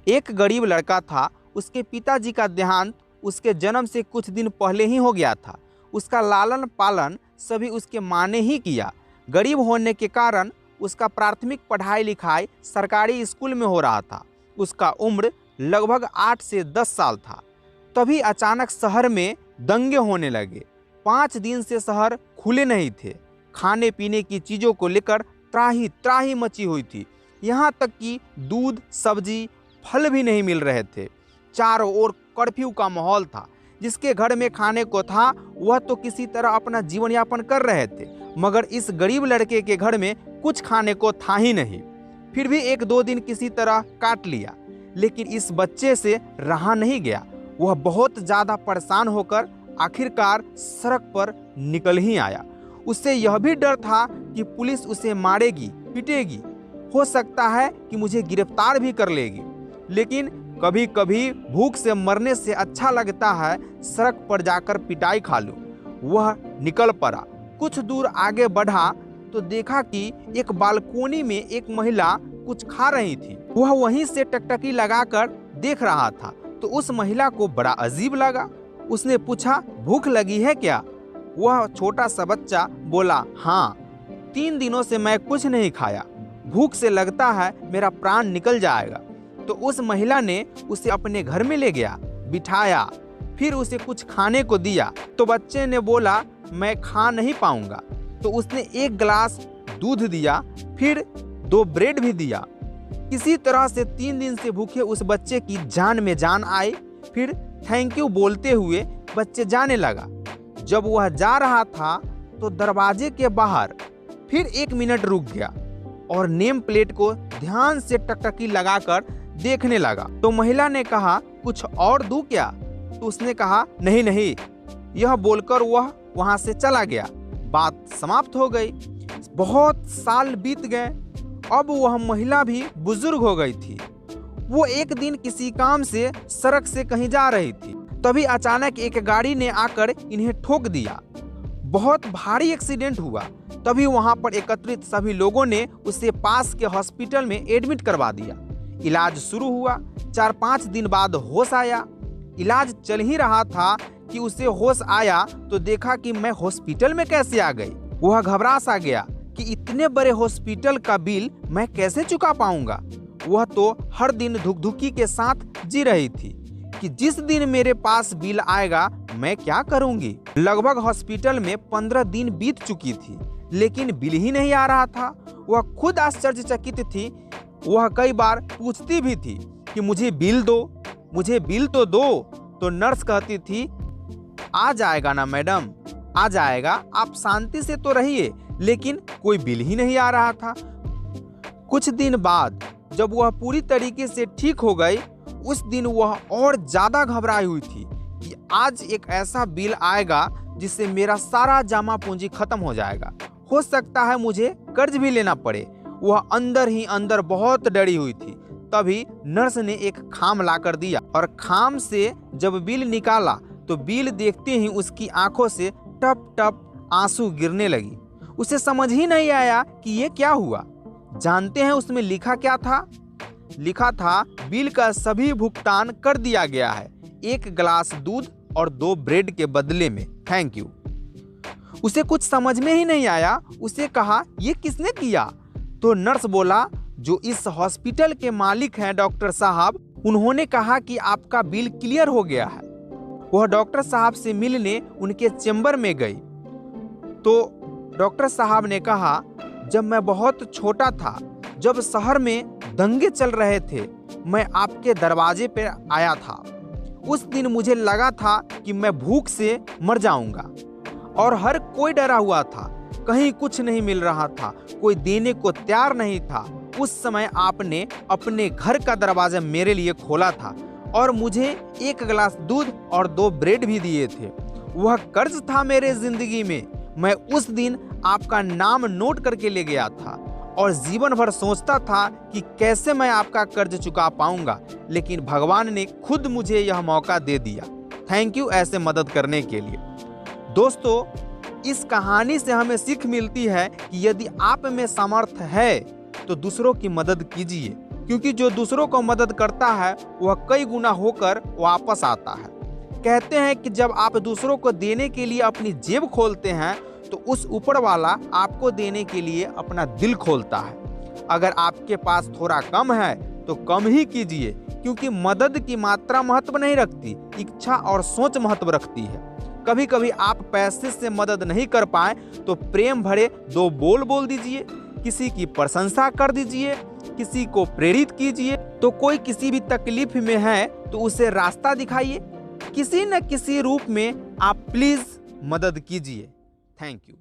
एक गरीब लड़का था। उसके पिताजी का देहांत उसके जन्म से कुछ दिन पहले ही हो गया था। उसका लालन पालन सभी उसके माँ ने ही किया। गरीब होने के कारण उसका प्राथमिक पढ़ाई लिखाई सरकारी स्कूल में हो रहा था। उसका उम्र लगभग 8 से 10 साल था। तभी अचानक शहर में दंगे होने लगे। 5 दिन से शहर खुले नहीं थे। खाने पीने की चीज़ों को लेकर त्राही त्राही मची हुई थी। यहाँ तक कि दूध, सब्जी, फल भी नहीं मिल रहे थे। चारों ओर कर्फ्यू का माहौल था। जिसके घर में खाने को था वह तो किसी तरह अपना जीवन यापन कर रहे थे, मगर इस गरीब लड़के के घर में कुछ खाने को था ही नहीं। फिर भी 1-2 दिन किसी तरह काट लिया, लेकिन इस बच्चे से रहा नहीं गया। वह बहुत ज़्यादा परेशान होकर आखिरकार सड़क पर निकल ही आया। उससे यह भी डर था कि पुलिस उसे मारेगी, पीटेगी, हो सकता है कि मुझे गिरफ्तार भी कर लेगी। लेकिन कभी कभी भूख से मरने से अच्छा लगता है सड़क पर जाकर पिटाई खा लूं। वह निकल पड़ा। कुछ दूर आगे बढ़ा तो देखा कि एक बालकोनी में एक महिला कुछ खा रही थी। वह वहीं से टकटकी लगाकर देख रहा था तो उस महिला को बड़ा अजीब लगा। उसने पूछा, भूख लगी है क्या? वह छोटा सा बच्चा बोला, हाँ, 3 दिनों से मैं कुछ नहीं खाया। भूख से लगता है मेरा प्राण निकल जाएगा। तो उस महिला ने उसे अपने घर में ले गया, बिठाया, फिर उसे कुछ खाने को दिया। तो बच्चे ने बोला, मैं खा नहीं पाऊंगा। तो उसने 1 गिलास दूध दिया, फिर 2 ब्रेड भी दिया। किसी तरह से 3 दिन से भूखे उस बच्चे की जान में जान आई। फिर थैंक यू बोलते हुए बच्चे जाने लगा। जब वह जा रहा था तो दरवाजे के बाहर फिर 1 मिनट रुक गया और नेम प्लेट को ध्यान से टकटकी लगाकर देखने लगा। तो महिला ने कहा, कुछ और दूं क्या? तो उसने कहा, नहीं नहीं। यह बोलकर वह वहां से चला गया। बात समाप्त हो गई। बहुत साल बीत गए। अब वह महिला भी बुजुर्ग हो गई थी। वो एक दिन किसी काम से सड़क से कहीं जा रही थी। तभी अचानक एक गाड़ी ने आकर इन्हें ठोक दिया। बहुत भारी एक्सीडेंट हुआ। तभी वहां पर एकत्रित सभी लोगों ने उसे पास के हॉस्पिटल में एडमिट करवा दिया। इलाज शुरू हुआ। 4-5 दिन बाद होश आया। इलाज चल ही रहा था कि उसे होश आया तो देखा कि मैं हॉस्पिटल में कैसे आ गई। वह घबरा सा गया कि इतने बड़े हॉस्पिटल का बिल मैं कैसे चुका पाऊंगा। वह तो हर दिन धुकधुकी के साथ जी रही थी कि जिस दिन मेरे पास बिल आएगा मैं क्या करूंगी। लगभग हॉस्पिटल में 15 दिन बीत चुकी थी, लेकिन बिल ही नहीं आ रहा था। वह खुद आश्चर्यचकित थी। वह कई बार पूछती भी थी कि मुझे बिल दो, मुझे बिल तो दो। तो नर्स कहती थी, आ जाएगा ना मैडम, आ जाएगा, आप शांति से तो रहिए। लेकिन कोई बिल ही नहीं आ रहा था। कुछ दिन बाद जब वह पूरी तरीके से ठीक हो गई, उस दिन वह और ज्यादा घबराई हुई थी कि आज एक ऐसा बिल आएगा जिससे मेरा सारा जमा पूंजी खत्म हो जाएगा। हो सकता है मुझे कर्ज भी लेना पड़े। वह अंदर ही अंदर बहुत डरी हुई थी। तभी नर्स ने एक खाम लाकर दिया और खाम से जब बिल निकाला तो बिल देखते ही उसकी आंखों से टप टप आंसू गिरने लगी। उसे समझ ही नहीं आया कि ये क्या हुआ। जानते हैं उसमें लिखा क्या था? लिखा था, बिल का सभी भुगतान कर दिया गया है, 1 गिलास दूध और 2 ब्रेड के बदले में, थैंक यू। उसे कुछ समझ में ही नहीं आया। उसे कहा, ये किसने किया? तो नर्स बोला, जो इस हॉस्पिटल के मालिक हैं डॉक्टर साहब, उन्होंने कहा कि आपका बिल क्लियर हो गया है। वह डॉक्टर साहब से मिलने उनके चेंबर में गई तो डॉक्टर साहब ने कहा, जब मैं बहुत छोटा था, जब शहर में दंगे चल रहे थे, मैं आपके दरवाजे पर आया था। उस दिन मुझे लगा था कि मैं भूख से मर जाऊंगा और हर कोई डरा हुआ था। कहीं कुछ नहीं मिल रहा था, कोई देने को तैयार नहीं था। उस समय आपने अपने घर का दरवाजा मेरे लिए खोला था और मुझे 1 गिलास दूध और 2 ब्रेड भी दिए थे। वह कर्ज था मेरे जिंदगी में। मैं उस दिन आपका नाम नोट करके ले गया था और जीवन भर सोचता था कि कैसे मैं आपका कर्ज चुका पाऊंगा, लेकिन भगवान ने खुद मुझे यह मौका दे दिया। थैंक यू ऐसे मदद करने के लिए। दोस्तों, इस कहानी से हमें सीख मिलती है कि यदि आप में सामर्थ्य है तो दूसरों की मदद कीजिए, क्योंकि जो दूसरों को मदद करता है वह कई गुना होकर वापस आता है। कहते हैं कि जब आप दूसरों को देने के लिए अपनी जेब खोलते हैं तो उस ऊपर वाला आपको देने के लिए अपना दिल खोलता है। अगर आपके पास थोड़ा कम है तो कम ही कीजिए, क्योंकि मदद की मात्रा महत्व नहीं रखती, इच्छा और सोच महत्व रखती है। कभी कभी आप पैसे से मदद नहीं कर पाए तो प्रेम भरे 2 बोल बोल दीजिए, किसी की प्रशंसा कर दीजिए, किसी को प्रेरित कीजिए। तो कोई किसी भी तकलीफ में है तो उसे रास्ता दिखाइए। किसी न किसी रूप में आप प्लीज मदद कीजिए। Thank you.